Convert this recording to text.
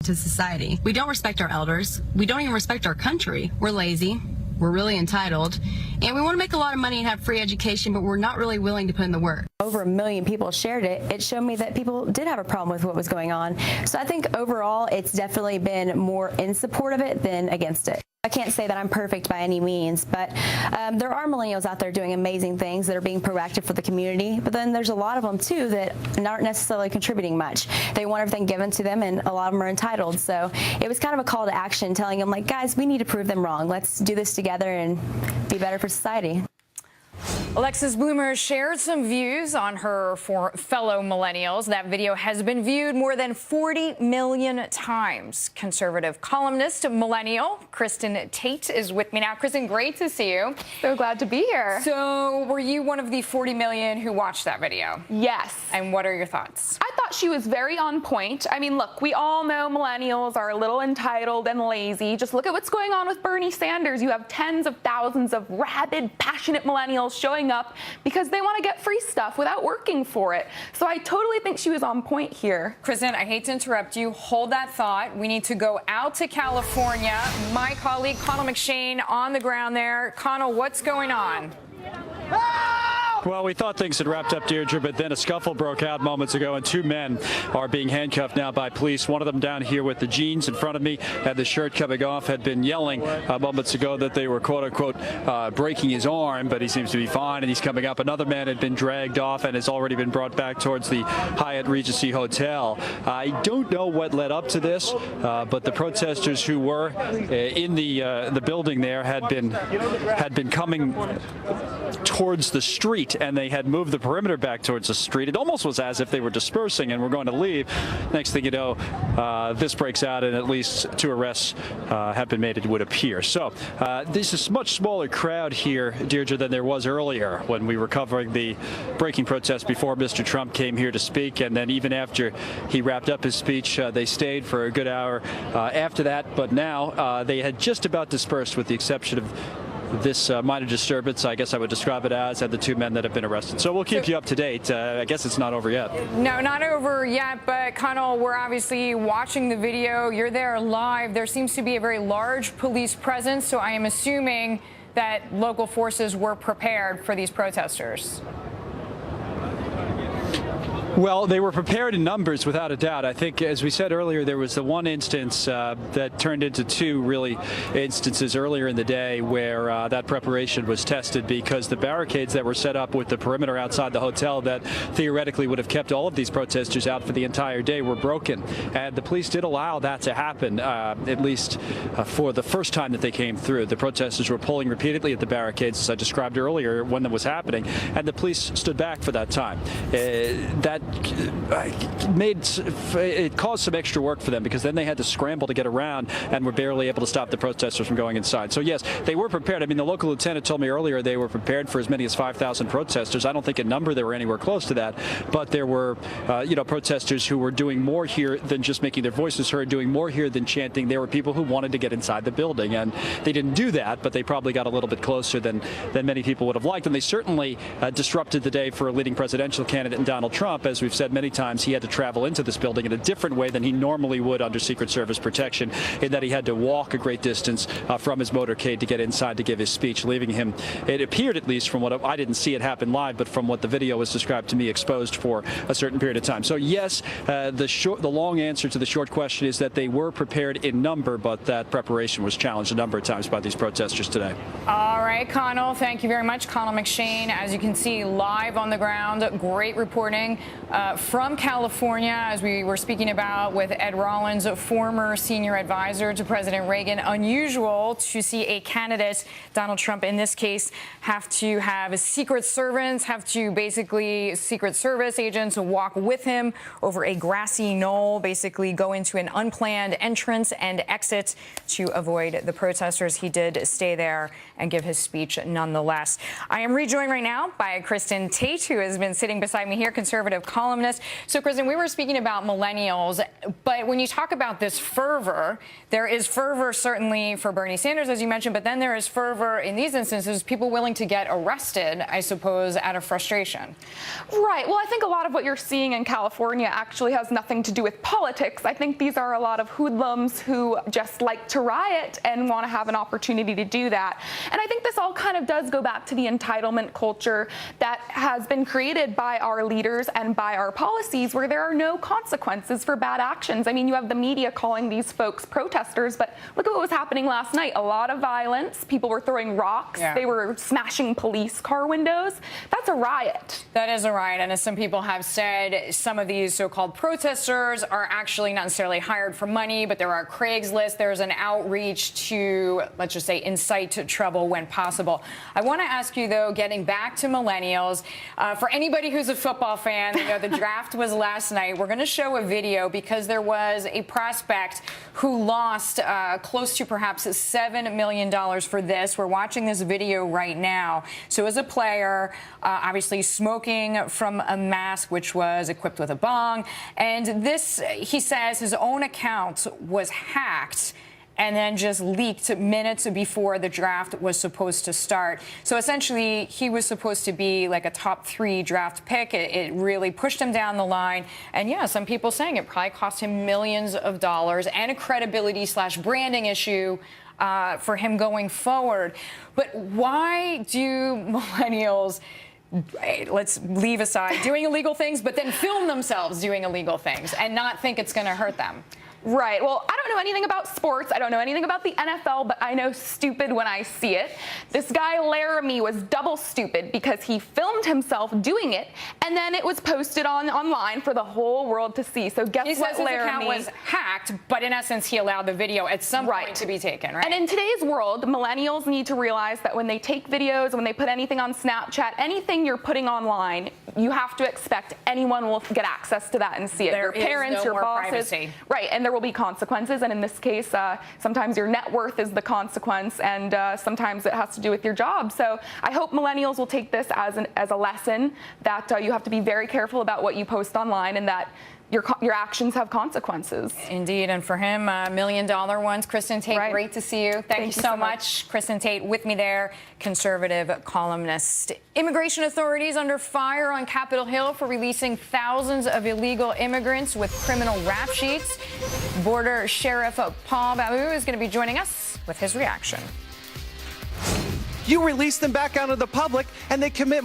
to society. We don't respect our elders. We don't even respect our country. We're lazy. We're really entitled, and we want to make a lot of money and have free education, but we're not really willing to put in the work. Over 1 million people shared it. It showed me that people did have a problem with what was going on. So I think overall, it's definitely been more in support of it than against it. I can't say that I'm perfect by any means, but there are millennials out there doing amazing things that are being proactive for the community. But then there's a lot of them, too, that aren't necessarily contributing much. They want everything given to them, and a lot of them are entitled. So it was kind of a call to action, telling them, like, guys, we need to prove them wrong. Let's do this together and be better for society. Alexis Bloomer shared some views on her fellow millennials. That video has been viewed more than 40 million times. Conservative columnist, millennial, Kristin Tate is with me now. Kristin, great to see you. So glad to be here. So were you one of the 40 million who watched that video? Yes. And what are your thoughts? I thought she was very on point. I mean, look, we all know millennials are a little entitled and lazy. Just look at what's going on with Bernie Sanders. You have tens of thousands of rabid, passionate millennials showing up because they want to get free stuff without working for it. So I totally think she was on point here. Kristin, I hate to interrupt you. Hold that thought. We need to go out to California. My colleague, Connell McShane, on the ground there. Connell, what's going on? Well, we thought things had wrapped up, Deirdre, but then a scuffle broke out moments ago, and 2 men are being handcuffed now by police. One of them down here with the jeans in front of me, had the shirt coming off, had been yelling moments ago that they were, quote-unquote, breaking his arm, but he seems to be fine, and he's coming up. Another man had been dragged off and has already been brought back towards the Hyatt Regency Hotel. I don't know what led up to this, but the protesters who were in the building there had been coming towards the street, and they had moved the perimeter back towards the street. It almost was as if they were dispersing and were going to leave. Next thing you know, this breaks out, and at least 2 arrests have been made, it would appear. So this is a much smaller crowd here, Deirdre, than there was earlier when we were covering the breaking protest before Mr. Trump came here to speak, and then even after he wrapped up his speech, they stayed for a good hour after that. But now they had just about dispersed, with the exception of this minor disturbance, I guess I would describe it as, and the 2 men that have been arrested. So we'll keep you up to date. I guess it's not over yet. No, not over yet, but Connell, we're obviously watching the video. You're there live. There seems to be a very large police presence, so I am assuming that local forces were prepared for these protesters. Well, they were prepared in numbers, without a doubt. I think, as we said earlier, there was the one instance that turned into 2 really instances earlier in the day where that preparation was tested, because the barricades that were set up with the perimeter outside the hotel that theoretically would have kept all of these protesters out for the entire day were broken. And the police did allow that to happen, at least for the first time that they came through. The protesters were pulling repeatedly at the barricades, as I described earlier, when that was happening, and the police stood back for that time. That it caused some extra work for them, because then they had to scramble to get around and were barely able to stop the protesters from going inside. So yes, they were prepared. I mean, the local lieutenant told me earlier they were prepared for as many as 5,000 protesters. I don't think in number they were anywhere close to that, but there were protesters who were doing more here than just making their voices heard, doing more here than chanting. There were people who wanted to get inside the building, and they didn't do that, but they probably got a little bit closer than many people would have liked. And they certainly disrupted the day for a leading presidential candidate in Donald Trump. As we've said many times, he had to travel into this building in a different way than he normally would under Secret Service protection, in that he had to walk a great distance from his motorcade to get inside to give his speech, leaving him, it appeared, at least from what I didn't see it happen live, but from what the video was described to me, exposed for a certain period of time. So yes, the long answer to the short question is that they were prepared in number, but that preparation was challenged a number of times by these protesters today. All right, Connell, thank you very much. Connell McShane, as you can see, live on the ground. Great reporting from California, as we were speaking about with Ed Rollins, former senior advisor to President Reagan. Unusual to see a candidate, Donald Trump in this case, have to have secret servants, Secret Service agents walk with him over a grassy knoll, basically go into an unplanned entrance and exit to avoid the protesters. He did stay there and give his speech nonetheless. I am rejoined right now by Kristin Tate, who has been sitting beside me here, conservative columnist. So, Kristin, we were speaking about millennials, but when you talk about this fervor, there is fervor certainly for Bernie Sanders, as you mentioned, but then there is fervor in these instances, people willing to get arrested, I suppose, out of frustration. Right. Well, I think a lot of what you're seeing in California actually has nothing to do with politics. I think these are a lot of hoodlums who just like to riot and want to have an opportunity to do that. And I think this all kind of does go back to the entitlement culture that has been created by our leaders and by our policies, where there are no consequences for bad actions. I mean, you have the media calling these folks protesters, but look at what was happening last night. A lot of violence. People were throwing rocks. Yeah. They were smashing police car windows. That's a riot. That is a riot. And as some people have said, some of these so-called protesters are actually not necessarily hired for money, but there are Craigslist. There's an outreach to, let's just say, incite trouble when possible. I want to ask you, though, getting back to millennials, for anybody who's a football fan, you know, the draft was last night. We're going to show a video because there was a prospect who lost close to perhaps $7 million for this. We're watching this video right now. So as a player, obviously smoking from a mask, which was equipped with a bong. And this, he says, his own account was hacked and then just leaked minutes before the draft was supposed to start. So essentially, he was supposed to be like a top 3 draft pick. It really pushed him down the line. And yeah, some people saying it probably cost him millions of dollars and a credibility/branding issue for him going forward. But why do millennials, let's leave aside doing illegal things, but then film themselves doing illegal things and not think it's going to hurt them? Right. Well, I don't know anything about sports. I don't know anything about the NFL, but I know stupid when I see it. This guy Laramie was double stupid because he filmed himself doing it, and then it was posted online for the whole world to see. So guess he what, says Laramie? His account was hacked, but in essence, he allowed the video at some point to be taken, right? And in today's world, millennials need to realize that when they take videos, when they put anything on Snapchat, anything you're putting online, you have to expect anyone will get access to that and see it. There your parents, is no your more bosses. privacy. Right, and there will be consequences, and in this case, sometimes your net worth is the consequence, and sometimes it has to do with your job. So I hope millennials will take this as a lesson that you have to be very careful about what you post online, and that your actions have consequences. Indeed, and for him, $1 million ones. Kristin Tate, great to see you. Thank you so much. Kristin Tate with me there, conservative columnist. Immigration authorities under fire on Capitol Hill for releasing thousands of illegal immigrants with criminal rap sheets. Border Sheriff Paul Babu is going to be joining us with his reaction. You release them back out of the public, and they commit